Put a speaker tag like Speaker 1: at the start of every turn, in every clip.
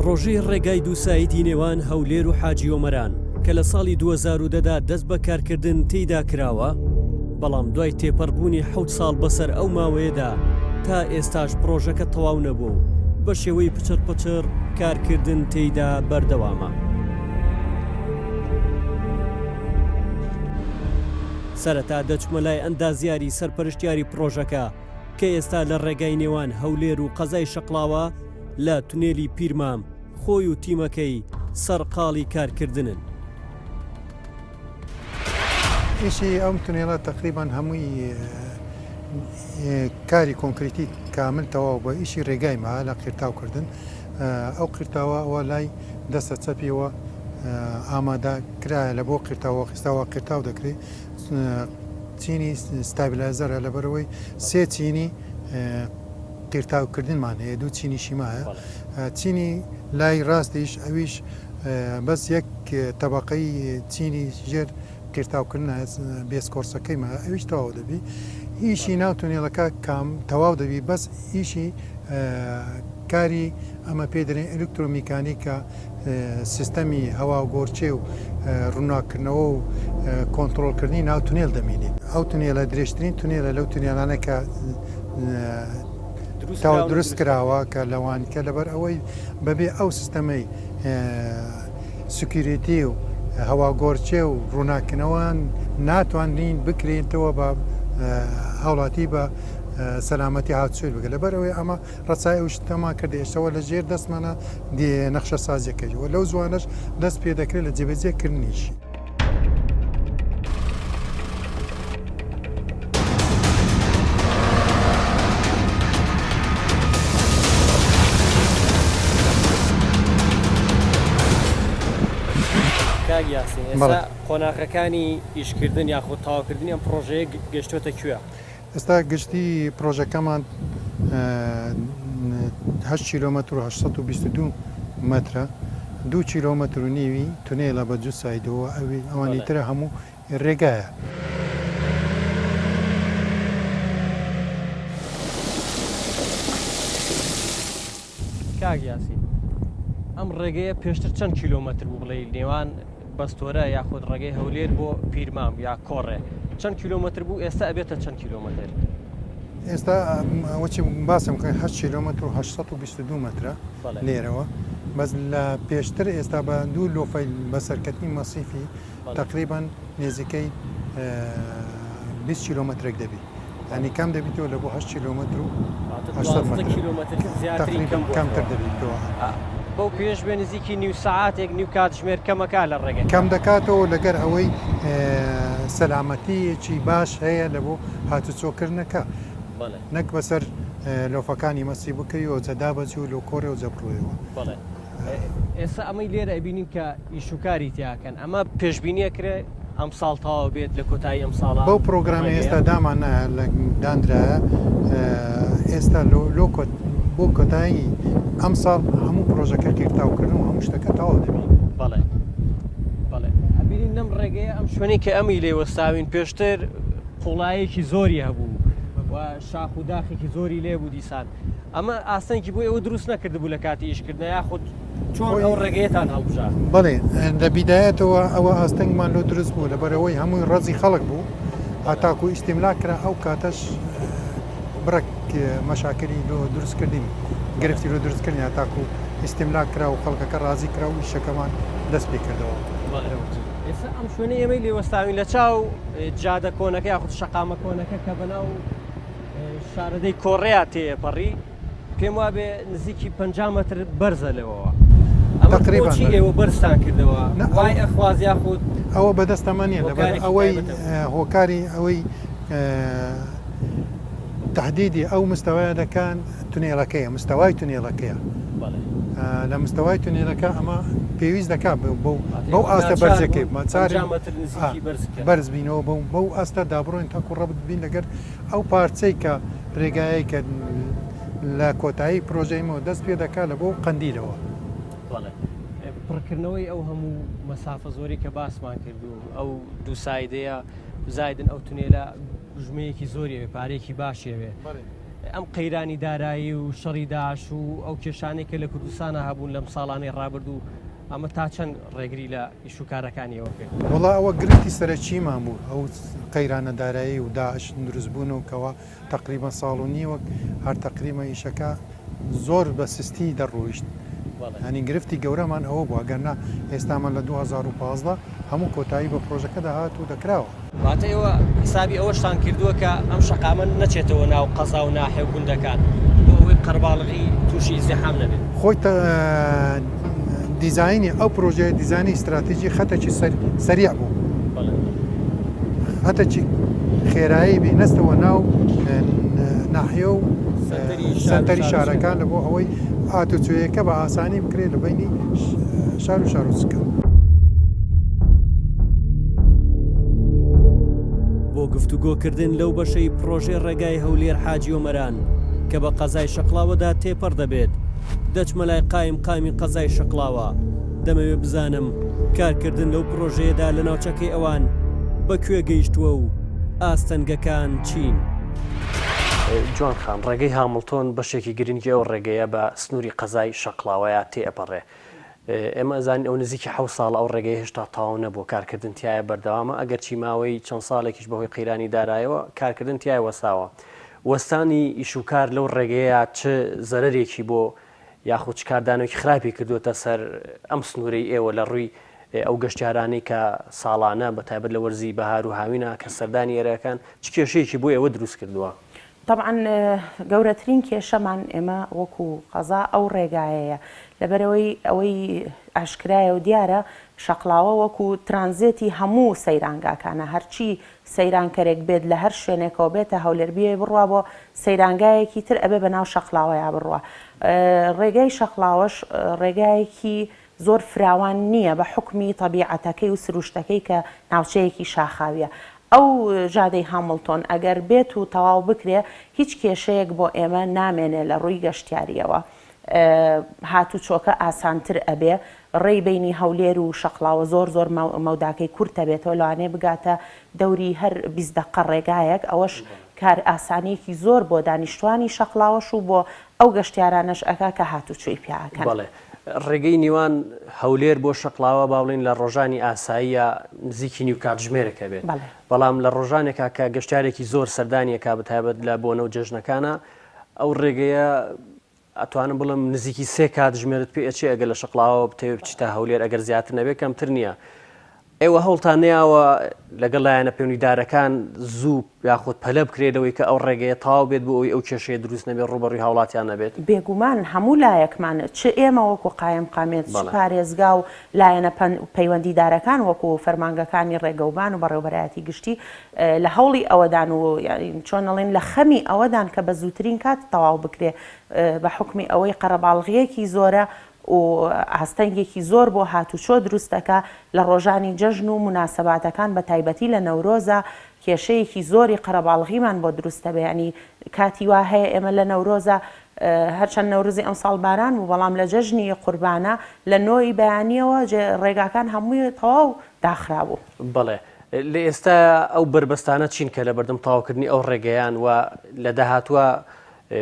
Speaker 1: پرۆژەی ڕێگای دووسایتی نێوان هەولێر و حاجیۆمەران کە لە ساڵی 2010دا دەست بە کارکردن تێیدا کراوە، بەڵام دوای تێپەڕبوونی 7 ساڵ بەسەر ئەو ماوەیەدا تا ئێستاش پرۆژەکە تەواو نەبوو و بە شێوەی پچڕ کارکردن تێیدا بەردەوامە. سەرەتا دەچمە لای ئەندازیاری سەرپەرشتیاری پرۆژەکە کە ئێستا لە ڕێگای نێوان هەولێر و قەزای شەقڵاوە لە تونێلی پیرمام خۆی و تیمەکەی سەرقاڵی کارکردنن.
Speaker 2: ئیشی ئەم تونێڵە تقریبان هەمووی کاری کۆنکریتی کامل تەواو بە ئیشی ڕێگایمە لە قیرتاوکردن. ئەو قیرتاوە ئەوە لای دەستە چەپیەوە ئامادە کرایە لە بۆ قیرتاوە خستاوە قیرتاو دەکرێت. چینی ستابیلایزەرە لەبەرەوەی سێ چینی قیرتاوکردنمان هەیە، دوو چینی شیمایە. چینی لای ڕاستیش ئەویش بەس یەک تەبەقەی چینی ژێر قیرتاوکردن بێسکۆرسەکەیمە، ئەویش تەواو دەبی. ئیشی ناو تونێڵەکە تەواو دەبی، بەس ئیشی کاری ئەمە پێ دەڵێن ئەلکترۆمیکانیکە سیستەمی هەوا و گۆرچێ و ڕووناکردنەوە و کۆنتترۆلکردنی ناو تونێل دەمێنێت. ئەو تونێلە درێژترین تونێلە لەو تونێلانە کە دروست کراوە کە لەوانکە لەبەر ئەوەی بەبێ ئەو سیستەمەی سکیوریتی و هەوا گۆرچێ و ڕووناکردنەوەیان ناتوانین بکرێنەوە بە هاوڵاتی بە سەلامەتی هاتوچۆی بگە. لەبەرەوەی ئەمە ڕەچای شتەما کردی ئێشتەوە لە ژێر دەستمانە نەخشە سازیەکەیەوە لەو زوانش دەست پێ دەکرێت لە جێبەجێکردنیشی.
Speaker 1: یاسین ئێستا قۆناغەکانی ئیشکردن یاخود تەواوکردنی ئەم پرۆژەیە گەشتوتە کوێ؟
Speaker 2: ئێستا گشتی پرۆژەکەمان 8 کیلۆمەتر و 822 مەترە، 2 کیلۆمەتر و نیوی تونێلە بە جوو سایدەوە، ئەوانی ترە هەموو ڕێگایە.
Speaker 1: کاک یاسین، ئەم ڕێگەیە پێشتر چەند کیلۆمەتر بوو بڵێ نێوان بەستۆرە یاخود ڕێگەی هەولێر بۆ پیرمام یا کۆڕێ چەند کیلۆمەتر بوو، ئێستا ئەبێتە چەند کیلۆمەتر؟
Speaker 2: ئێستا ئەوەی باسم کە 8 کیلۆمەتر و 822 مەترە لێرەوە، بەس لە پێشتر ئێستا بە دوو لۆفەی بەسەرکەوتنی مەسیفی تقریبان نێزیکەی 20 کیلۆمەترێک دەبی، ینی کەم دەبیتەوە لە بۆ 8 کیلۆمەتر و 800
Speaker 1: کیلۆمەتر
Speaker 2: کەمتر دەبیتەوە.
Speaker 1: بەو پێش بێ نزیکی نیو سەعاتێک نیو کاتژمێر کەمەکە لە ڕێگە
Speaker 2: کەم دەکاتەوە لەگەر ئەوەی سەلامەتیەکی باش هەیە لە بۆ هاتوچۆکردنەکە، نەک بەسەر لۆفەکانی مەسی بکەیەوە جەدا بەچی و لۆ کۆڕێ و جەبڕۆیەوە.
Speaker 1: ئێستا ئەمەی لێرە ئەبینین کە ئیشوکاری تیاکەن، ئەمە پێشبینیەکرێ ئەم ساڵ تەواو بێت لە کۆتایی ئەم ساڵە؟
Speaker 2: بەو پرۆگرامی ئێستا دامان لە دانرایە، ئێستا بۆ کۆتایی ئەم ساڵ هەموو پرۆژەکە قیرتاوکردن و هەموو شتەکە تەواو دەبی.
Speaker 1: بەڵێ ئەبینین نەم ڕێگەیە ئەم شوێنەی کە ئەمی لێوەستاوین پێشتر قوڵایەکی زۆری هەبوو و شاخ و داخێکی زۆری لێبوو دیسان، ئەمە ئاستەنکی بۆ ئێوە دروست نەکردبوو لە کاتی ئیشکردن یاخود چۆن ئەو ڕێگەیەتان هەڵبژار؟
Speaker 2: بەڵێ لە بیدایەتەوە ئەوە ئاستەنگمان لۆ دروست بوو لەبەرەوەی هەمووی ڕەزی خەڵک بوو، هاتاکو ئیستیملا کرا ئەو کاتەش بڕێک مەشاکری لۆ دروستکردین گرفتی لۆ دروستکردنی هاتاکو ئیستیملا کرا و خەڵکەکە ڕازی کرا و ئیشەکەمان دەست پێ کردەوە.
Speaker 1: ئێستا ئەم شوێنەی ئێمەی لێوەستاوین لە چاو جادە کۆنەکە یاخود شەقامە کۆنەکە کە بەناو شارەدەی کۆڕەیە تێپەڕی، پێم وابێ نزیکی 50 مەتر بەرزە لەوەوە.
Speaker 2: تقریبا
Speaker 1: ئێوە بەرزتان کردەوە وای ئەخواز یاخود
Speaker 2: ئەوە بەدەستەمە نییە لەبەر ئەوەی هۆکاری ئەوەی تهدیدی ئەو مستەوایە دەکەن تونێڵەکەیە، مستەوای تونێڵەکەیە. لە مستەوای تونێلەکە ئەمە پێویست دەکات بەو ئاستە بەرزەکەی بەرز بینەوە بەو ئاستە دابڕۆین تاکو ڕەبت بین لەگەر ئەو پارچەی کە ڕێگایە کە لە کۆتایی پرۆژەیمەوە دەست پێ دەکات لە بۆ قەندیلەوە.
Speaker 1: پڕکردنەوەی ئەو هەموو مەسافە زۆری کە باسمان کرد و ئەو دوو سایدەیە زایدن ئەو تونێلە ژمەیەکی زۆریەوێ پارێکی باشێوێ، ئەم قەیرانی دارایی و شەڕی داعش و ئەو کێشانەی کە لە کوردستانە هەبوون لەم ساڵانەی ڕابردوو ئەمە تا چەند ڕێگری لە ئیشوکارەکانیەوە کرد؟
Speaker 2: وڵا ئەوە گرفتی سەرەکیمان بوو ئەو قەیرانە دارایی و داعش دروستبوون و کەەوە تقریبا ساڵ و نیوەک هەر تقریبا ئیشەکە زۆر بە سستی دەڕۆیشت. هەنی گرفتی گەورەمان ئەوە بووە گەرنا ئێستامان لە 2015 هەموو کۆتایی بە پرۆژەکە داهات و دەکراوە.
Speaker 1: واتە ئێوە حسابی ئەوەشتان کردووە کە ئەم شەقامە نەچێتەوە ناو قەزا و ناحێ و گوندەکان بۆ ئەوەی قەرباڵغی تووشی ئیزدیحام نەبێت.
Speaker 2: خۆی دیزاینی ئەو پرۆژەیە دیزانی استراتیژی خەتێکی سەریع بوو. خەتێکی خێرایی بینەستەوە ناو ناحیە و سەنتەری شارەکان لە بۆ ئەوەی ئاتوچویەکە بە ئاسانی بکرێت لە بینی شار و شارۆچکە.
Speaker 1: بۆ گفتوگۆکردن لەو بەشەی پرۆژێ ڕێگای هەولێر حاجی ئۆمەران کە بە قەزای شەقڵاوەدا تێپەڕ دەبێت دەچمە لای قامی قەزای شەقڵاوە دەمەوێت بزانم کارکردن لەو پرۆژەیەدا لە ناوچەکەی ئەوان بەکوێ گەیشتووە و ئاستەنگەکان چین. جوان خان ڕێگەی هامڵتۆن بەشێکی گرنگی ئەو ڕێگەیە بە سنووری قەزای شەقڵاوەیە تێئەپەڕێ. ئێمە ئەزانین ئەو نزیکی 7 ساڵ ئەو ڕێگەی هێشتا تاوا نەبوو کارکردن تایە بەردەوامە ئەگەر چی ماوەی چەند ساڵێکیش بەهۆی قەیرانی دارایەوە کارکردن تایە وەساوە. وەستانی ئیشوکار لەو ڕێگەیە چ زەرەرێکی بۆ یاخود چ کاردانێکی خراپی کردوتە سەر ئەم سنوورەی ئێوە لە ڕووی ئەو گەشتیارانی کە ساڵانە بەتایبەت لە وەرزی بەهار و هاوینە کە سەردانی ئێرەکان چ کێشەیەکی بۆ ئێوە دروست کردووە؟
Speaker 3: طبعا گەورەترین کێشەمان ئێمە وەکو قەزا ئەو ڕێگایەیە لەبەرەوەی ئەوەی ئاشکرایە و دیارە شەقڵاوە وەکو ترانزیتی هەموو سەیرانگاکانە هەرچی سەیرانکەرێک بێت لە هەر شوێنێکەوە بێتە هەولێربیێ بڕوا بۆ سەیرانگایەکی تر ئەبێ بە ناو شەقڵاوەیە بڕوە. ڕێگای شەقڵاوەش ڕێگایەکی زۆر فراوان نییە بە حکمی تەبیعەتەکەی و سروشتەکەی کە ناوچەیەکی شاخاویە. ئەو ژادەی هامڵتۆن ئەگەر بێت و تەواو بکرێ هیچ کێشەیەک بۆ ئێمە نامێنێ لە ڕووی گەشتیاریەوە. هاتوچۆکە ئاسانتر ئەبێ ڕێی بینی هەولێر و شەقڵاوە زۆر مەوداکەی کورتە بێتەوە لەوانێ بگاتە دەوری هەر 20 دقە ڕێگایەک ئەوەش کار ئاسانیەکی زۆر بۆ دانیشتوانی شەقڵاوەش و بۆ ئەو گەشتیارانەش ئەکا کە هاتوچۆی پیاکەن.
Speaker 1: ڕێگەی نیوان هەولێر بۆ شەقڵاوە باڵین لە ڕۆژانی ئاساییە نزیکی نیو کاتژمێرەکە بێت بەڵام لە ڕۆژانێکا کە گەشتارێکی زۆر سەردانیەکە بەتایبەت لە بۆنە و جەژنەکانە ئەو ڕێگەیە ئەتوانم بڵم نزیکی 3 کاتژمێرت پێ ئەچێ ئەگەر لە شەقڵاوە بتەوێ بچیتە هەولێر ئەگەر زیاتر نەبێت کەمتر نییە. ئێوە هەوڵتان نەیاوە لەگەڵ لایەنە پەیوەندیدارەکان زوو یاخود پەلە بکرێتەوەی کە ئەو ڕێگەیە تاوا بێت بۆ ئەوی ئەو کێشەیە دروست نەبێت ڕوبەڕووی هاوڵاتیان نەبێت؟
Speaker 3: بێگومان هەموو لایەکمانە چ ئێمە وەکو قایم قامێت پارێزگا و لایەنە پەیوەندیدارەکان وەکو فەرمانگەکانی ڕێگەوبان و بەڕێوەبەرایەتی گشتی لە هەوڵی ئەوەدان و چۆنەڵێن لە خەمی ئەوەدان کە بە زووترین کات تەواو بکرێ بە حکمی ئەوەی قەرەباڵغیەکی زۆرە و ئاستەنگێکی زۆر بۆ هاتوچۆ دروستەکە لە ڕۆژانی جەژن و مناسەباتەکان بە تایبەتی لە نەورۆزە کێشەیەکی زۆری قەرەباڵغیمان بۆ دروستە بێ ینی کاتی وا هەیە ئێمە لە نەورۆزە هەرچەند نەورۆزی ئەمساڵ باران و بەڵام لە جەژنی قوربانە لە نۆی بەیانیەوە ڕێگاکان هەمووی تەواو داخرابوو.
Speaker 1: بەڵێ لە ئێستا ئەو بربەستانە چین کە لە بەردەم تاواکردنی ئەو ڕێگەیان و لە داهاتووە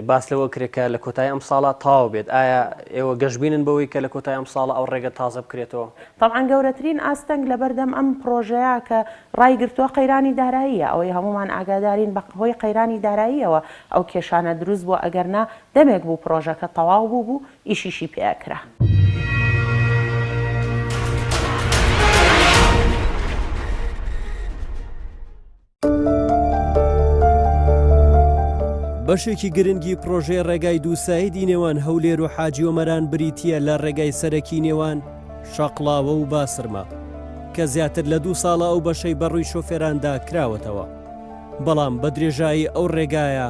Speaker 1: باس لەوە کرێکە لە کۆتای ئەم ساڵە تاوا بێت ئایا ئێوە گەشتبینن بەوەی کە لە کۆتای ئەم ساڵە ئەو ڕێگە تازە بکرێتەوە؟
Speaker 3: طبعاً گەورەترین ئاستەنگ لە بەردەم ئەم پرۆژەیە کە ڕایگرتووە قەیرانی داراییە ئەوەی هەمومان ئاگادارین بە هۆی قەیرانی داراییەوە ئەو کێشانە دروست بووە ئەگەرنا دەمێک بوو پرۆژەکە تەواو بوو ئیشیشی پێکرا.
Speaker 1: بەشێکی گرنگی پرۆژەی ڕێگای دووسایدی نێوان هەولێر و حاجی ئۆمەران بریتیە لە ڕێگای سەرەکی نێوان شەقڵاوە و باسرمە کە زیاتر لە 2 ساڵە ئەو بەشەی بەڕووی شۆفێراندا کراوەتەوە. بەڵام بە درێژایی ئەو ڕێگایە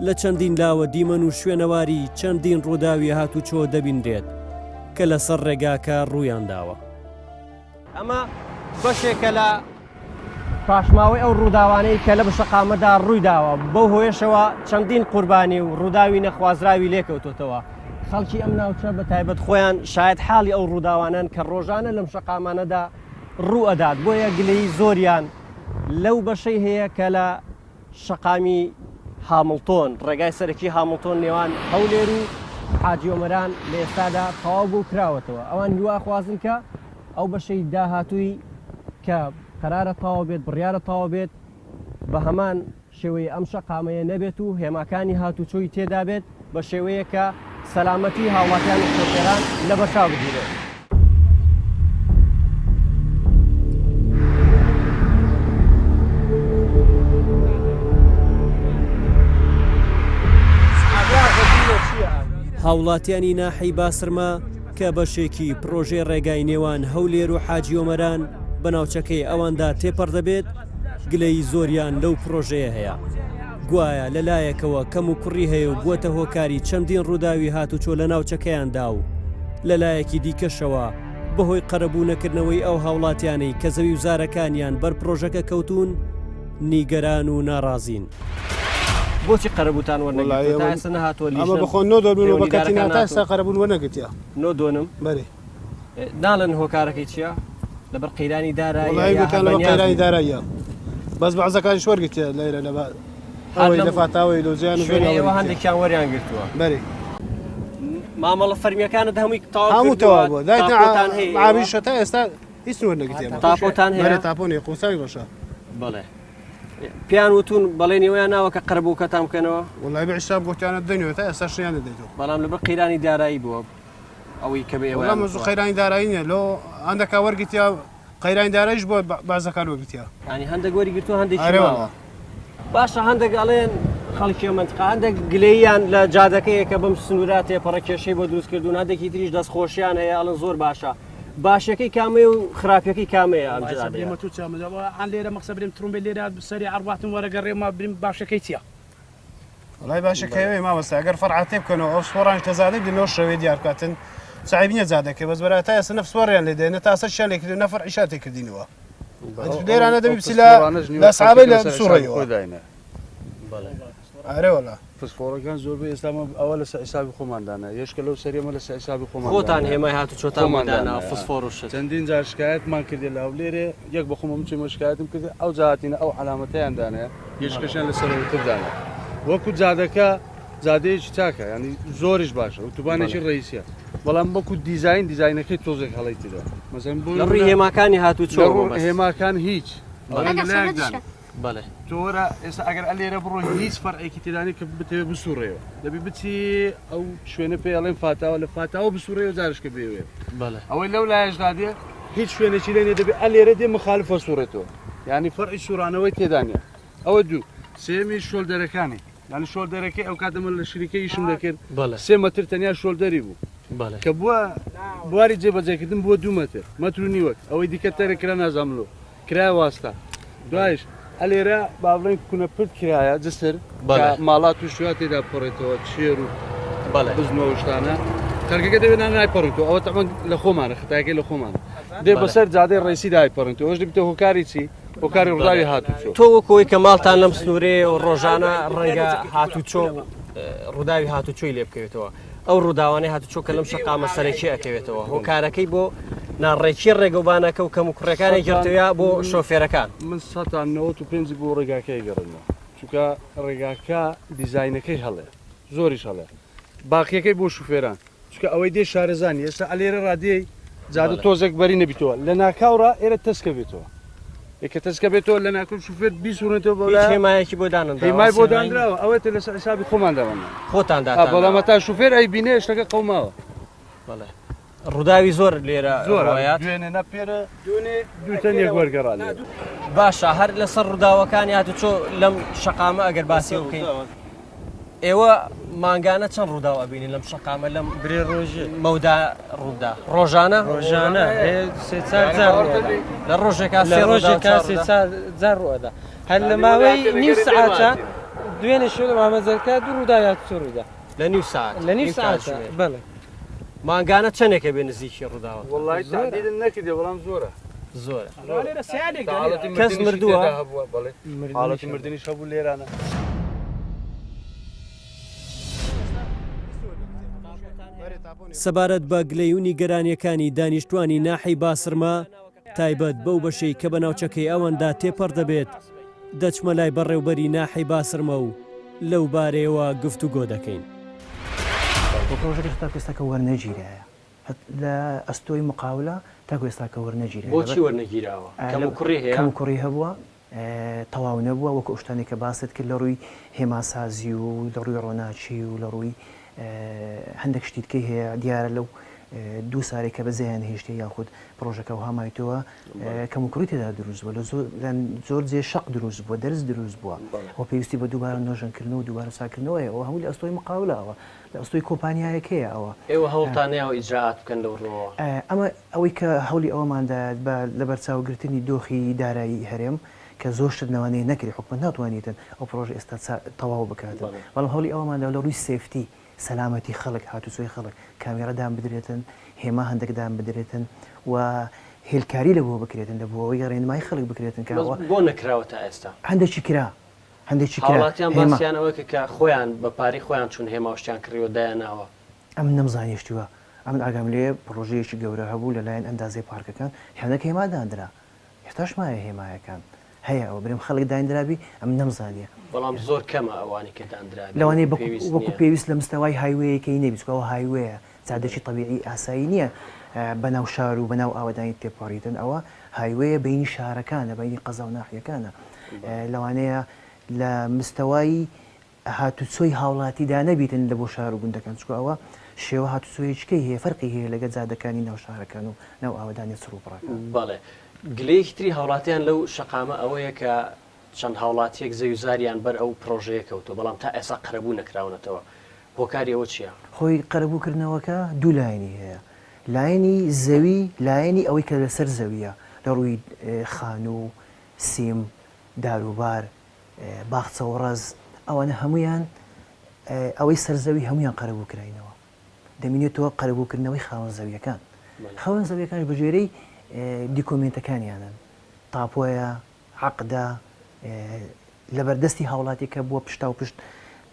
Speaker 1: لە چەندین لاوە دیمەن و شوێنەواری چەندین ڕووداوی هاتوچۆ دەبینرێت کە لەسەر ڕێگاکە ڕوویان داوە. ئەمە بەشێکە لە پاشماوەی ئەو ڕووداوانەی کە لە بەشەقامەدا ڕوویداوە بەو هۆیشەوە چەندین قوربانی و ڕووداوی نەخوازراوی لێکەوتوتەوە. خەڵکی ئەم ناوچە بە تایبەت خۆیان شاید حاڵی ئەو ڕووداوانان کە ڕۆژانە لەم شەقامانەدا ڕوو ئەدات بۆیە گلەی زۆریان لەو بەشەی هەیە کە لە شەقامی هامڵتۆن ڕێگای سەرەکی هامڵتۆن نێوان هەولێر و حاجیۆمەران لە ئێستادا تەواو بوو کراوەتەوە ئەوان هیوا خوازن کە ئەو بەشەی داهاتووی کە قەرارە تەواو بێت بڕیارە تەواو بێت بە هەمان شێوەیە ئەم شەقامەیە نەبێت و هێماکانی هاتوچۆی تێدا بێت بە شێوەیە کە سەلامەتی هاوڵاتیانی شۆفێران لە بەشا بگیرێت. هاوڵاتیانی ناحەی باسرما کە بەشێکی پرۆژێ ڕێگای نێوان هەولێر و حاجیۆمەران بە ناوچەکەی ئەواندا تێپەڕ دەبێت گلەی زۆریان لەو پرۆژەیە هەیە. گوایە لەلایەکەوە کەم و کوڕی هەیە و بووەتە هۆکاری چەندین ڕووداوی هاتوچۆ لە ناوچەکەیاندا و لەلایەکی دیکەشەوە بەهۆی قەرەبوونەکردنەوەی ئەو هاوڵاتیانەی کە زەوی وزارەکانیان بەر پرۆژەکە کەوتون نیگەران و ناڕازین. بۆچی قەرەبووتان وەرنەگرتووە نەهاتوە
Speaker 4: ئەمە بخۆن نۆدۆنەوە بە کەتی ناتاستا قەرەبوون وەرنەگرتیا
Speaker 1: نۆدۆنم
Speaker 4: بەێ
Speaker 1: ناڵێن هۆکارەکەی چییە لەبەر قەیرانی
Speaker 4: دارایی گوتان لەبەر قەیرانی داراییە بەس بەعزەکانی شوەرگرتیا لەیرە لە ئەوەی لە فاتاوەی لۆزیان
Speaker 1: ئێوە هەندێکیان وەریان گرتووە
Speaker 4: بەێ
Speaker 1: مامەڵە فەرمیەکانت هەمووی
Speaker 4: هەموو تەوا بووە دایتعابیشە تا ئێستا هیچ وەرنەگرتیا
Speaker 1: تاپۆتان هەیە
Speaker 4: تاپۆنی قوسانی ڕۆژە
Speaker 1: بەڵێ پیان وتون بەڵێنیەوەیان ناوە کە قەرەبووکەتان بکەنەوە
Speaker 4: وڵای بەعیشاب گوتیانە دەنیوە تا ئێستا شیان دەدەیتەوە
Speaker 1: بەڵام لەبەر قەیرانی دارایی بووە ئەوەی کە بە ئێوە
Speaker 4: مەزوو قەیرانی دارایی نیە لۆ هەندێکا وەرگرتیا قەیرانی دارایش بۆ بازەکان وەرگرتیا
Speaker 1: ینی هەندێک وەری گرتووە هەندێکی ماوە باشە هەندێک ئەڵێن خەڵکی منتقا هەندێک گلەییان لە جادەکەیە کە بەم سنوورات تێپەڕە کێشەی بۆ دروستکردوون هەندێکی تریش دەستخۆشیان هەیە ئەڵەن زۆر باشە باشەکەی کامەیە و خراپەکەی کامەیە ئەم
Speaker 5: ئەن لێرە مەقسە بریم ترومبێ لێرە سەری عڕباتم وەرەگەڕێمە بریم باشەکەی چییە؟
Speaker 4: وڵای باشەکەوێ مامەستا ئەگەر فەرعاتێ بکەنەوە ئەو سوۆڕانی تەزادەی بنەوە شەوێ دیارکاتن سعیبینە زادەکە بەس بەرە تا ئێستا نەفس سوۆڕیان لێ دێنە تا سەر شیان لێکردو نەفەر عیشاتی کردینەوە لێرانە دەبی پسیلا لە سعابەی لە سوڕەیەوە ئارێ وەڵا
Speaker 6: فسفۆرەکان زۆربەی ئێستامە ئەوە لە حسابی خۆماندانە یشکە لەو سەرێمە لە حسابی خۆمان
Speaker 1: خۆتان هێمای هاتوچۆتانمادانا فسفۆر وشت
Speaker 6: چەندین جار شکایەتمان کردێ لە هەولێرێ یەک بە خۆمە چێمە شکایەتم کرد ئەو جاهاتینە ئەو علامەتەیان دانەیە یشکەشیان لە سەرەوەتردانە وەکو جادەکە جادەیەکی چاکە ینی زۆریش باشە ئۆتوبانێکی ڕئیسیە بەڵام وەکو دیزاینەکەی تۆزێک هەڵەیتیدا مەسەن بۆ
Speaker 1: لە ڕووی هێماکانی هاتوچۆ
Speaker 6: هێماکان هیچ
Speaker 1: بەڵێ
Speaker 6: تۆرە ئێستا ئەگەر ئەلێرە بڕۆی هیچ فەرعێکی تێدانی کە بتەوێت بسوڕێەوە دەبی بچی ئەو شوێنە پێڵێن فاتاوە لە فاتاوە بسوڕێەوە جارشکە بێوێ ئەوەی لەو لایەشدادێ هیچ شوێنێکی لێنێ دەبێت ئەلێرە دێ مخالفە سوڕێتەوە ینی فەرعی سوورانەوەی تێدانە ئەوە دوو سێمی شۆلدەرەکانی ینی شۆلدەرەکەی ئەو کاتەمە لە شریکە ئیشم دەکرد سێ مەتر تەنیا شۆلدەری بوو کە بووە بواری جێبەجێکردن بووە 2 مەتر مەتر و نیوەک ئەوەی دیکە تەرە کرا نازاملۆ کرای واستا دوایش ئەلێرە با بڵێن کوونە پرت کرایە جسر ماڵات و شوات تێدا پڕێتەوە چێر و بزنەوە شتانە خەرکەکە دەبێت نایپەڕێتەوە ئەوە تەمەند لە خۆمانە خەتایەکەی لە خۆمانە دێ بەسەر جادەی ڕێسی دایپەڕێتەوە ئەوش دەبێتە هۆکاری چی هۆکاری ڕووداوی هاتوچۆ
Speaker 1: تۆ وەکۆی کە ماڵتان لەم سنوورێ و ڕۆژانە ڕەنگە هاتوچۆ ڕووداوی هاتوچۆی لێ بکەوێتەوە ئەو ڕووداوانەی هاتوچۆ کە لەم شەقامە سەرەکی ئەکەوێتەوە هۆکارەکەی بۆ ناڕێکی ڕێگەوبانەکە و کەم و کوڕەکانی گرتویا بۆ شۆفێرەکان
Speaker 6: من 95 بۆ ڕێگاکەی گەڕنەوە چونکە ڕێگاکە دیزاینەکەی هەڵێ زۆریش هەڵێ باقیەکەی بۆ شوفێران چونکە ئەوەی دێ شارەزانی ئێستا ئەلێرە ڕادیەی جادە تۆزێک بەری نەبیتەوە لە ناکاوڕە ئێرە تەسکە بێتەوە کە تەسکە بێتەوە لە ناکەم شوفێر بیسوورێتەوە بۆ
Speaker 1: هێمایەکی بۆ دانن
Speaker 6: هێمای بۆ دانراوە ئەوەتە لە حسابی خۆمان داوانە
Speaker 1: خۆتان
Speaker 6: بەڵام تا شوفێر ئەی بینێ شتەکە قەوماوە
Speaker 1: بەڵێ ڕووداوی زۆر لێرە
Speaker 6: زۆرات دوێنێ نەپێرە دوێنێ دوتەن یەک وەرگەڕان
Speaker 1: باشە هەر لەسەر ڕووداوەکانی هاتوچۆ لەم شەقامە ئەگەر باسی بکەین ئێوە مانگانە چەند ڕووداوە بینین لەم شەقامە لەم برێ ڕۆژێ مەودا ڕوودا ڕۆژانە لە ڕۆژێکا
Speaker 7: جار ڕوەدا هەر لە ماوەی نیو سعاتە دوێنێ شو لە مامەزەرکە دوو ڕووداوات سووردا
Speaker 1: لە نیو ساعت
Speaker 7: لە نیو ساعت بەڵێ
Speaker 1: مانگانە چەندێکە بێ نزیکی ڕووداوە
Speaker 6: وڵای تعدیل نەکردێ بەڵام زۆرە
Speaker 1: زۆرە
Speaker 6: کەس مردووە حاڵەتی مردنیش هەبوو لێرانە
Speaker 1: سەبارەت بە گلەی و نیگەرانیەکانی دانیشتوانی ناحەی باسرما تایبەت بەو بەشەی کە بە ناوچەکەی ئەوەندا تێپەڕ دەبێت دەچمە لای بەڕێوبەری ناحەی باسرمە و لەو بارەیەوە گفتوگۆ دەکەین.
Speaker 8: پرۆژەکەش تا ئێستاکە وەرنەگیرایە لە ئەستۆی مقاولە تاکو ئێستاکە وەرنەگیرە.
Speaker 1: بۆچی وەرنەگیراوە؟ کەم و کوڕی
Speaker 8: هەبووە تەواو نەبووە وەکو شتانی کە باست کرد لە ڕووی هێماسازی و لە ڕووی ڕۆناچی و لە ڕووی هەندێک شتیتکەی هەیە دیارە لەو 2 ساڵێک کە بەزیان هێشتێ یاخود پرۆژەکە و هەمایتەوە کەم و کوڕی تێدا دروست بووە لە زۆر جێ شەق دروست بووە دەرز دروست بووە ئەو پێویستی بە دووبارە نۆژەنکردن و دووبارە ساکردنەوەی ئەوە هەموو لە ئەستۆی مقاولەوە لە ئەستۆی کۆمپانیایەکەیە ئەوە
Speaker 1: ئێوە هەوڵتانەیەوە ئیجراعات بکەن لەو ڕۆوە.
Speaker 8: ئەمە ئەوەی کە هەوڵی ئەوەماندا لە بەرچاوگرتنی دۆخی دارایی هەرێم کە زۆر شتنەوەی نەکری حکومت ناتوانێتن ئەو پرۆژە ئێستا تەواو بکاتن بەڵام هەوڵی ئەوەماندا لە ڕووی سێفتی سەلامەتی خەڵک هاتوچۆی خەڵک کامێرەدان بدرێتن هێما هەندێکدان بدرێتن و هێلکاری لە بۆ بکرێتن لە بۆەوەی ڕێنمای خەڵک بکرێتن کەەوە
Speaker 1: بۆ نەکراوە تا ئێستا
Speaker 8: هەندێکی کرا هەندێکی
Speaker 1: وڵاتیان باسییانەوە کە خۆیان بە پارەی خۆیان چون هێماوشتیان کڕیوە دایاناوە
Speaker 8: ئەم نەمزانیشتووە ئەم ئاگام لێ پرۆژەیەکی گەورە هەبوو لەلایەن ئەندازەی پارکەکان هێنەکە هێمادانرا هێستاش مایە هێمایەکان هەیە ئەوە برم خەڵک داینرابی ئەم نەمزانیە
Speaker 1: بەڵام زۆر کەمە ئەوانی کە دانرابی
Speaker 8: لەوانەیە وەکو پێویست لە مستەوای هایوەیەکەی نەبیستکەوە هایوەیە چادەکی طبیعی ئاسایی نییە بەناو شار و بەناو ئاوەدانی تێپەڕیتن ئەوە هایوەیە بینی شارەکانە بینی قەزا و ناحیەکانە لەوانەیە لە مستەوای هاتوچۆی هاوڵاتیدا نەبیتن لە بۆ شار و گوندەکان چکە ئەوە شێوە هاتوچۆیچکەی هەیە فەرقی هەیە لەگە جادەکانی ناو شارەکان و ناو ئاوەدانی سروپڕەکان.
Speaker 1: بەڵێ گلەیەکی تری هاوڵاتیان لەو شەقامە ئەوەیە کە چەند هاوڵاتیەک زەویزاریان بەر ئەو پرۆژەیە کەوتۆ بەڵام تا ئێستا قەرەبوو نەکراونەتەوە هۆکاری ئەوە چییە؟
Speaker 8: خۆی قەرەبووکردنەوەکە دوو لایەنی هەیە لایەنی زەوی لایەنی ئەوەی کە لەسەر زەویە لە ڕووی خان و سیم داروبار باخچە و ڕەز ئەوانە هەمویان ئەوەی سەرزەوی هەمویان قەرەبوو کراینەوە دەمێنێتەوە قەرەبووکردنەوەی خاوەن زەویەکان خاوەن زەویەکان بە ژێرەی دیکۆمنتەکانیانن تاپۆیە عەقدا لەبەردەستی هاوڵاتی کە بووە پشتا و پشت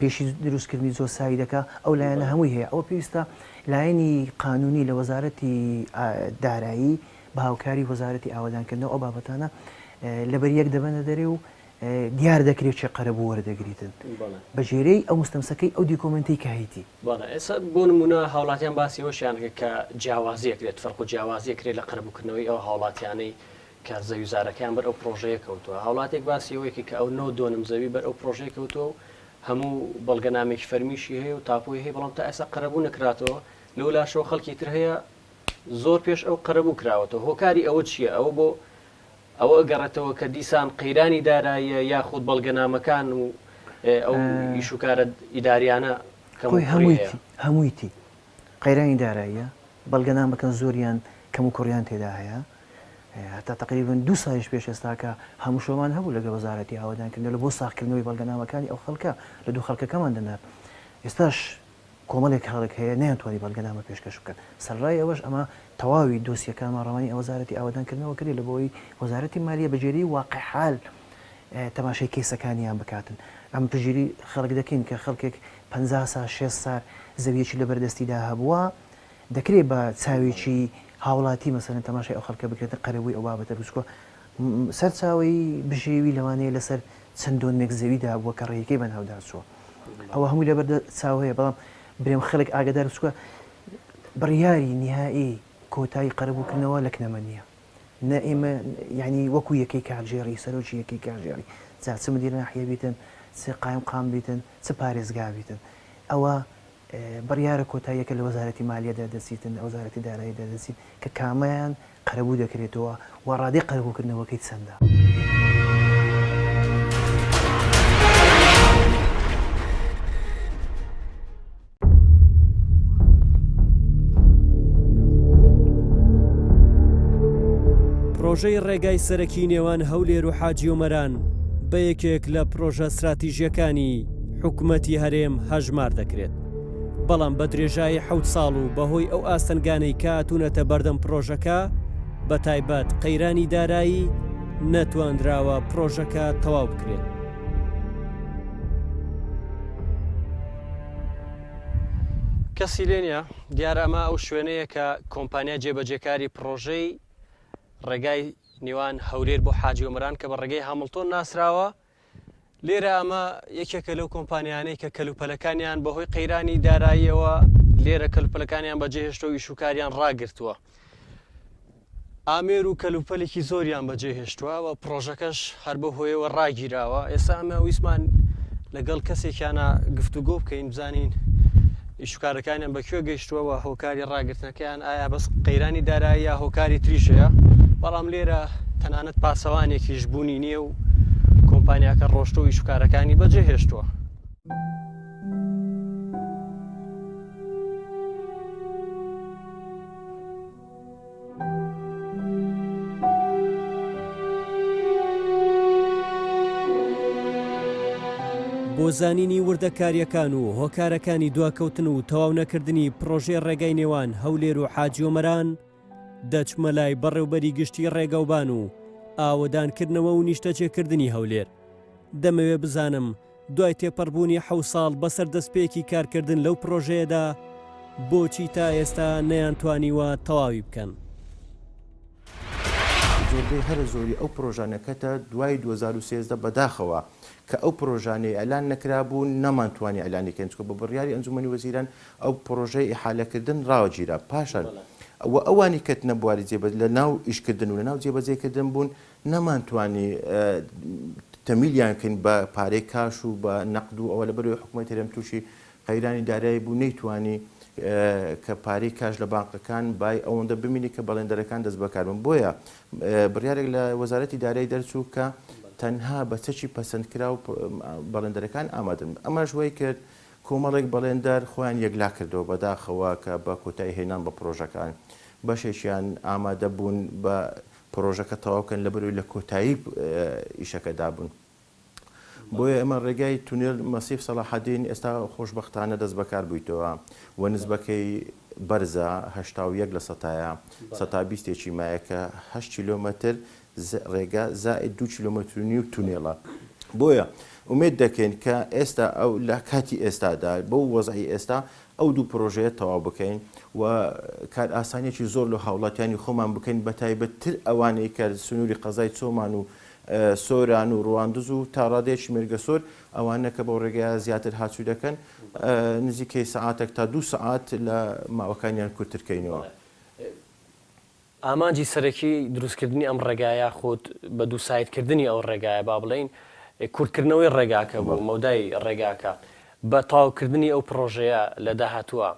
Speaker 8: پێشی دروستکردنی زۆر سایی دەکا ئەو لایەنە هەمووی هەیە ئەوە پێویستە لایەنی قانونی لە وەزارەتی دارایی بە هاوکاری وەزارەتی ئاوەدانکردنەوە ئەو بابەتانە لەبەر یەک دەبەنە دەرێ و دیار دەکرێت چێ قەرەبوو وەردەگریتن بە ژێرەی ئەو مستەمسەکەی ئەو دیکۆمنتی کە هەیتی.
Speaker 1: ئێستا بۆ نمونە هاوڵاتیان باسی ئەوشیانەکە کە جیاوازیەکرێت فەرق و جیاوازیەکرێت لە قەرەبووکردنەوەی ئەو هاوڵاتیانەی کە زەویزارەکەیان بەر ئەو پرۆژەیە کەوتووە هاوڵاتێک باسی ئەوەیەکی کە ئەو نۆ دۆنم زەوی بەر ئەو پرۆژەیە کەوتۆ هەموو بەڵگەنامێکی فەرمیشی هەیە و تاپۆی هەیە بەڵام تا ئێستا قەرەبوو نەکراتەوە لەو لاشەوە خەڵکی تر هەیە زۆر پێش ئەو قەرەبوو کراوەتەوە هۆکاری ئەوە چییە؟ ئەوە بۆ ئەوە گەڕێتەوە کە دیسان قەیرانی داراییە یاخود بەڵگەنامەکان و ئەو ئیشوکارە ئیداریانە
Speaker 8: هەموویتی قەیرانی داراییە بەڵگەنامەکان زۆریان کەم و کوڕیان تێدا هەیە هەتا تقریبن 2 ساڵیش پێش ئێستاکە هەموو شۆمان هەبوو لەگە وەزارەتی ئاوەدانکردن لە بۆ ساختکردنەوەی بەڵگەنامەکانی ئەو خەڵکە لە دوو خەڵکەکەمان دەنار ئێستاش کۆمەڵێک خەڵک هەیە نەیانتوانی بەڵگەنامە پێشکەش بکەن سەرڕای ئەوەش ئەمە تەواوی دۆسیەکانمان ڕەوانی وەزارەتی ئاوەدانکردنەوە کردی لە بۆی وەزارەتی مالیە بەجێری واقع حال تەماشای کێسەکانیان بکاتن ئەم پژیری خەڵک دەکەین کە خەڵکێک 50 سال 6 سال زەویەکی لەبەردەستیدا هەبووە دەکرێت بە چاوێکی هاوڵاتی مەسەرەن تەماشای ئەو خەڵکە بکرێتە قەرەبووی ئەو بابەتە بچکۆ سەر چاوی بژێوی لەوانەیە لەسەر چەندۆنێک زەویدا بووە کە ڕێیەکەی بەناودا چووە ئەوە هەمووی لەبەردە چاوەیە بەڵام برێم خەڵک ئاگدار بچکە بڕیاری نهایی کۆتایی قەرەبووکردنەوە لە کنەمە نییە نە ئێمە یعنی وەکو یەکەی کارژێڕی سەرۆکی یەکەی کارژێڕی جا چ مدیر ناحیە بیتن چ قایم قام بیتن چ پارێزگا بیتن ئەوە بڕیارە کۆتاییەکە لە وەزارەتی مالیەدا دەچیتن وەزارەتی دارایی دەدەچیت کە کامیان قەرەبوو دەکرێتەوە و ڕادەی قەرەبووکردنەوەکەی چەندە.
Speaker 1: پرۆژەی ڕێگای سەرەکی نێوان هەولێر و حاجیۆمەران بە یەکێک لە پرۆژە استراتیژیەکانی حکوومەتی هەرێم هەژمار دەکرێت بەڵام بە درێژایی 7 ساڵ و بەهۆی ئەو ئاستەنگانەی کاتونەتە بەردەم پرۆژەکە بە تایبەت قەیرانی دارایی نەتواندراوە پرۆژەکە تەواو بکرێت. کەسی لێ نییە دیارە ئەمە ئەو شوێنەیە کە کۆمپانیا جێبەجێکاری پرۆژەی ڕێگای نێوان هەولێر بۆ حاجیۆمەران کە بە ڕێگەی هەمڵتۆن ناسراوە لێرە ئەمە یەکێکە لەو کۆمپانیانەی کە کەلوپەلەکانیان بەهۆی قەیرانی داراییەوە لێرە کەلوپەلەکانیان بەجێهێشتە و ئیشوکاریان ڕاگرتووە. ئامێر و کەلوپەلێکی زۆریان بەجێهێشتووە و پرۆژەکەش هەر بەهۆیەوە ڕاگیراوە. ئێستا ئەمە ویسمان لەگەڵ کەسێکیانە گفتوگۆ بکەین بزانین ئیشوکارەکانیان بەکوێ گەیشتووەوە هۆکاری ڕاگرتنەکەیان ئایا بەس قەیرانی دارایی یا هۆکاری تریشەیە. بەڵام لێرە تەنانەت پاسەوانێکیش بوونی نییە و کۆمپانیاکە ڕۆشتە و ئیشوکارەکانی بەجێهێشتووە. بۆ زانینی وردەکاریەکان و هۆکارەکانی دواکەوتن و تەواو نەکردنی پرۆژێ ڕێگای نێوان هەولێر و حاجیۆمەران دەچمە لای بەڕێوبەری گشتی ڕێگەوبان و ئاوەدانکردنەوە و نیشتەجێکردنی هەولێر. دەمەوێ بزانم دوای تێپەڕبوونی 7 ساڵ بەسەر دەستپێکی کارکردن لەو پرۆژەیەدا بۆچی تا ئێستا نەیانتوانیوە تەواوی بکەن.
Speaker 9: زۆربەی هەرە زۆری ئەو پرۆژانەکەتە دوای 2013 بەداخەوە کە ئەو پرۆژانەی ئەلان نەکرابوون نەمانتوانی ئەلانیکەن چکە بە بڕیاری ئەنجومەنی وەزیران ئەو پرۆژەی ئیحالەکردن ڕاوەگیرا. پاشان ئەوانی کەتنە بواری لە ناو ئیشکردن و لە ناو جێبەجێکردن بوون نەمانتوانی تەمیلیانکەین بە پارەی کاش و بە نەقد و ئەوە لە بەرەوەی حکوومەتی هەرێم تووشی قەیرانی دارایی بوو نەیتوانی کە پارەی کاش لە بانقەکان بای ئەوەندە ببینی کە بەڵێندەرەکان دەست بەکاربن. بۆیە بڕیارێک لە وەزارەتی دارایی دەرچوو کە تەنها بە چەکی پەسەندکرا و بەڵێندەرەکان ئامادەن. ئەمەش وای کرد کۆمەڵێک بەڵێندەر خۆیان یەکلا کردەوە بەداخەوە کە بە کۆتایی هێنان بە پرۆژەکان بەشێکیان ئامادە بوون بە پرۆژەکە تەواوکەن لە بەروی لە کۆتایی ئیشەکەدا بوون. بۆیە ئەمە ڕێگای تونێل مەسیف سەلاحەدین ئێستا خۆشبەختانە دەست بەکار بوویتەوە و نسبەکەی بەرزە 81 لە سەتایە 120ێکی مایەکە 8 کیلۆمەتر ڕێگا زائد 2 کیلۆمەتر و نیو تونێڵە. بۆیە ئومێد دەکەین کە ئێستا ئەو لە کاتی ئێستادا بەو وەزعی ئێستا ئەو دوو پرۆژەیە تەواو بکەین و کار ئاسانێکی زۆر لە هاوڵاتیانی خۆمان بکەین بە تایبەتتر ئەوانەی کە سنووری قەزای چۆمان و سۆران و ڕواندز و تا ڕادێکی مێرگە سۆر ئەوانە کە بەو ڕێگەیە زیاتر هاچوو دەکەن نزیکەی سەعاتێک تا 2 سەعات لە ماوەکانیان کورتترکەینەوە.
Speaker 1: ئامانجی سەرەکی دروستکردنی ئەم ڕێگایە خۆت بە دوو سایتکردنی ئەو ڕێگایە با بڵین کورتکردنەوەی ڕێگاکە بۆ مەودای ڕێگاکە بە تاوکردنی ئەو پرۆژەیە لە داهاتووە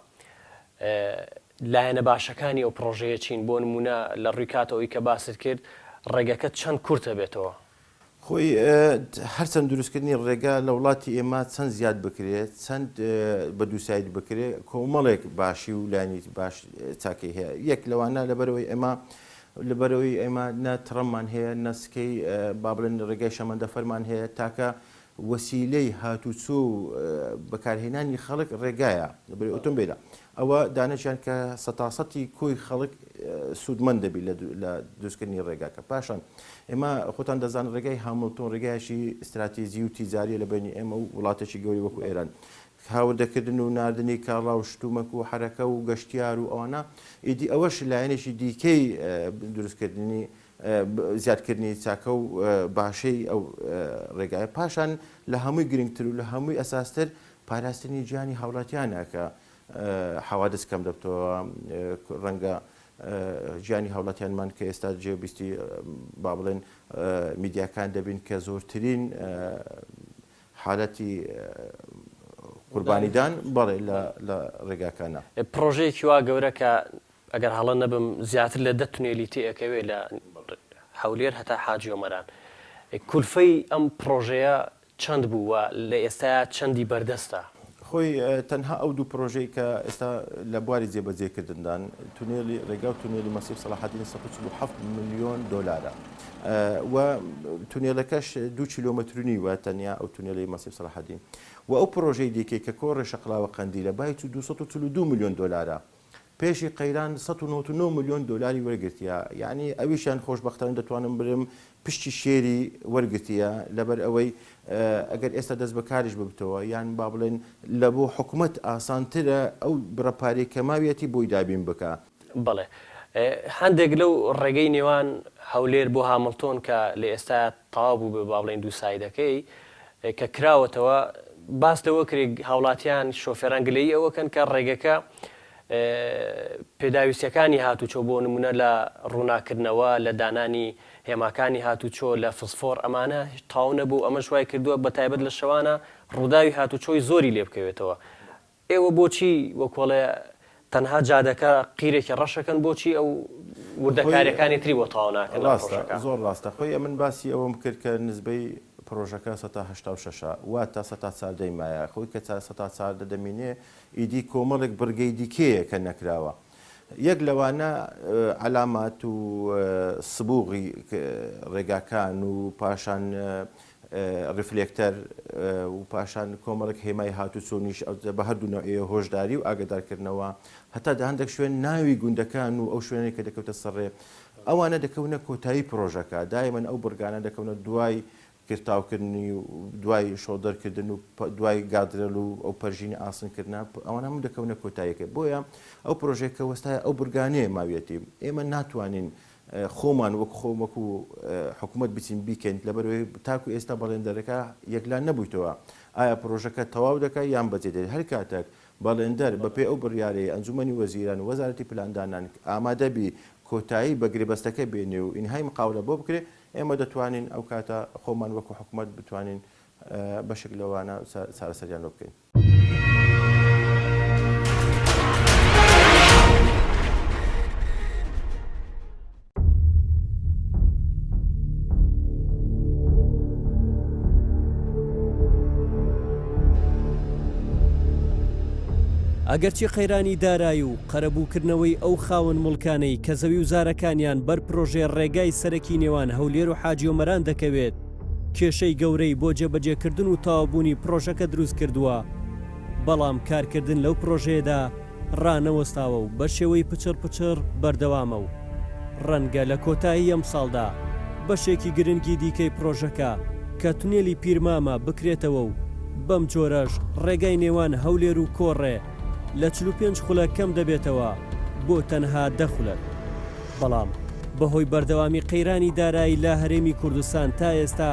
Speaker 1: لایەنە باشەکانی ئەو پرۆژەیە چین بۆ نمونە لە ڕووی کاتەوەی کە باست کرد ڕێگەکە چەند کورتە بێتەوە.
Speaker 9: خۆی هەرچەند دروستکردنی ڕێگا لە وڵاتی ئێمە چەند زیاد بکرێت چەند بە دووسایت بکرێت کۆمەڵێک باشی و لانی باش چاکەی هەیە. یەک لەوانە لەبەرەوەی ئێمە نە تڕەممان هەیە نەسکەی با بڵێن ڕێگای شەمەندە فەرمان هەیە تاکە وەسیلەی هاتوچۆ بەکارهێنانی خەڵک ڕێگایە لەبەرەوەی ئۆتۆمبیلە ئەوە دانەشیان کە سەتاسەتی کۆی خەڵک سوودمەند دەبی لە دروستکردنی ڕێگاکە. پاشان ئێمە خۆتان دەزان ڕێگای هامڵتۆن ڕێگایشی استراتیژی و تیجاریە لە بینی ئێمە و وڵاتێکی گەوری وەکو ئێران هاوردەکردن و نردنی کاڵا و شتومەک و حرەکە و گەشتیار و ئەوانە ئیدی ئەوەش لایەنێکی دیکەی دروستکردنی زیادکردنی چاکە و باشەی ئەو ڕێگایە. پاشان لە هەمووی گرنگتر و لە هەمووی ئەساستر پاراستنی گیانی هاوڵاتیانە کە حەوادث کەم دەبتەوە ڕەنگە گیانی هاوڵاتیانمان کە ئێستا جێبیستی با بڵێن میدیاکان دەبین کە زۆرترین حالەتی قوربانیدان بەڵێ لە ڕێگاکانە.
Speaker 1: پرۆژەیەکی وا گەورە کە ئەگەر هەڵە نەبم زیاتر لە 10 تونێلی تێئەکەوێ لە هەولێر هەتا حاجیۆمەران. کولفەی ئەم پرۆژەیە چەند بووە لە ئێستا چەندی بەردەستە؟
Speaker 9: خۆی تەنها ئەو دوو پرۆژەی کە ئێستا لە بواری جێبەجێکردندان تونێلی ڕێگا و تونێلی مەسیف سەلاحەدین 147 ملیۆن دۆلارە و تونێلەکەش 2 کیلۆمەتر و نیوە تەنیا ئەو تونێلی مەسیف سەلاحەدین و ئەو پرۆژەی دیکەی کە کۆڕی شەقڵاوە قەندیلە بای 242 ملیۆن دۆلارە پێشی قەیران 199 ملیۆن دۆلاری وەرگرتیە. یعنی ئەویشیان خۆشبەختانە دەتوانم برم پشتی شێری وەرگرتیە لەبەر ئەوەی ئەگەر ئێستا دەست بەکاریش ببتەوە یان با بڵێن لە بۆ حکوومەت ئاسانترە ئەو بڕەپارەی کەماویەتی بۆی دابین بکە.
Speaker 1: بڵێ هەندێک لەو ڕێگەی نێوان هەولێر بۆ هامڵتۆن کە لە ئێستا تەواو بوو بە با بڵێن دوو سایدەکەی
Speaker 10: کە کراوەتەوە باس لەوە کرێ هاوڵاتیان شۆفێران گلەیی ئەوەکەن کە ڕێگەکە پێداویستەکانی هاتوچۆ بۆ نمونە لە ڕووناکردنەوە لە دانانی هێماکانی هاتوچۆ لە فسفۆر ئەمانە تاو نەبوو ئەمە شوای کردووە بە تایبەت لە شەوانە ڕووداوی هاتوچۆی زۆری لێ بکەوێتەوە ئێوە بۆچی وەکۆڵێ تەنها جادەکە قیرێکی ڕەشەکەن بۆچی ئەو وردەکاریەکانی تری بۆ تاو ناکەن
Speaker 9: زۆر ڕاستە خۆی من باسی ئەوەم کرد کە نزبەی پرۆژەکە 1986 وا تا 1940 مایە خۆی کە 1940 دەمینێ ئیدی کۆمەڵێک بڕگەی دیکەیە کە نەکراوە یەک لەوانە علامات و سبوغی ڕێگاکان و پاشان ریفلێکتەر و پاشان کۆمەڵک هێمای هاتوچۆنیش بە هەردوو نوعەیە هۆشداری و ئاگدارکردنەوە هەتا هەندێک شوێن ناوی گوندەکان و ئەو شوێنێک کە دەکەوتە سەرڕێ ئەوانە دەکەونە کۆتایی پرۆژەکە دایمەن ئەو بورگانە دەکەونە دوای کرتاوکردنی و دوای شۆدەرکردن و دوای گادرێل و ئەو پەرژینی ئاسنکردن ئەوانە هەموو دەکەونە کۆتاییەکە بۆیە ئەو پرۆژێکە وەستایە ئەو بورگانەیە ماویەتی ئێمە ناتوانین خۆمان وەک خۆمەک و حکوومەت بچین بیکەین لەبەرەوەی تاکو ئێستا بەڵێندەرەکە یەکلان نەبوویتەوە ئایا پرۆژەکە تەواو دەکات یان بەجێدێت هەر کاتێک بەڵێندەر بەپێ ئەو بڕیارەیە ئەنجومەنی وەزیران و وەزارەتی پلاندانان ئامادەبی کۆتایی بە گرێبەستەکە بێنێ و ئینهای مقاولە بۆ بکرێت ئێمە دەتوانین ئەو کاتە خۆمان وەکو حکوومەت بتوانین بەشێک لەوانە چارەسەریان لۆ بکەین.
Speaker 1: ئەگەرچی قەیرانی دارایی و قەرەبووکردنەوەی ئەو خاوەن مڵکانەی کە زەوی وزارەکانیان بەر پرۆژێ ڕێگای سەرەکی نێوان هەولێر و حاجیۆمەران دەکەوێت کێشەی گەورەی بۆ جێبەجێکردن و تەواوبوونی پرۆژەکە دروست کردووە بەڵام کارکردن لەو پرۆژەیەدا ڕانەوەستاوە و بە شێوەی پچر پچر بەردەوامە و ڕەنگە لە کۆتایی ئەم ساڵدا بەشێکی گرنگی دیکەی پرۆژەکە کە تونێلی پیرمامە بکرێتەوە و بەم جۆرەش ڕێگای نێوان هەولێر و کۆڕێ لە 45 خولە کەم دەبێتەوە بۆ تەنها 10 خولەک بەڵام بەهۆی بەردەوامی قەیرانی دارایی لا هەرێمی کوردستان تا ئێستا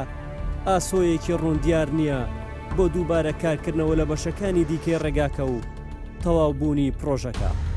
Speaker 1: ئاسۆیەکی ڕوندیار نییە بۆ دووبارە کارکردنەوە لە بەشەکانی دیکەی ڕێگاکە و تەواوبوونی پرۆژەکە.